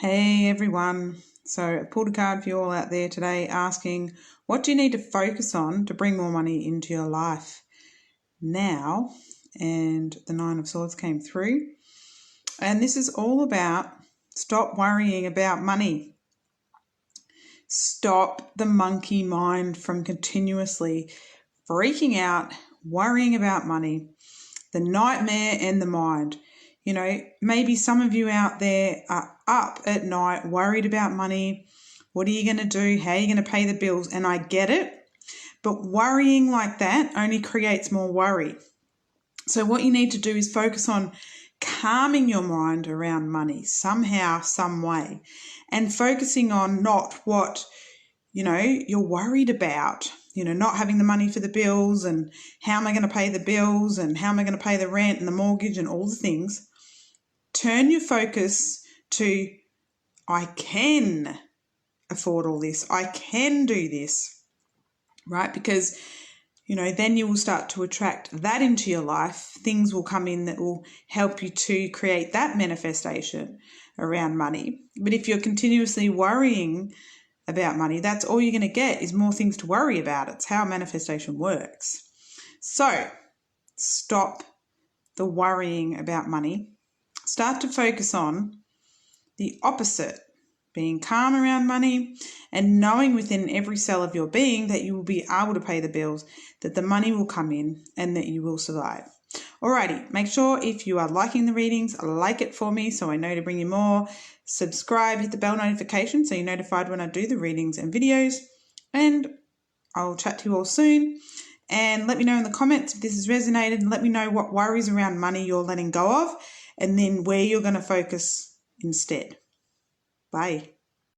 Hey everyone. So I pulled a card for you all out there today asking, what do you need to focus on to bring more money into your life now? And the Nine of Swords came through. And this is all about stop worrying about money. Stop the monkey mind from continuously freaking out, worrying about money, the nightmare and the mind. You know, maybe some of you out there are up at night worried about money. What are you going to do? How are you going to pay the bills? And I get it, but worrying like that only creates more worry. So what you need to do is focus on calming your mind around money somehow, some way, and focusing on not what, you're worried about, not having the money for the bills and how am I going to pay the bills and how am I going to pay the rent and the mortgage and all the things. Turn your focus to, I can afford all this. I can do this, right? Because, then you will start to attract that into your life. Things will come in that will help you to create that manifestation around money. But if you're continuously worrying about money, that's all you're going to get is more things to worry about. It's how manifestation works. So stop the worrying about money. Start to focus on the opposite, being calm around money and knowing within every cell of your being that you will be able to pay the bills, that the money will come in and that you will survive. Alrighty, make sure if you are liking the readings, like it for me so I know to bring you more. Subscribe, hit the bell notification so you're notified when I do the readings and videos. And I'll chat to you all soon. And let me know in the comments if this has resonated, and let me know what worries around money you're letting go of and then where you're going to focus instead. Bye.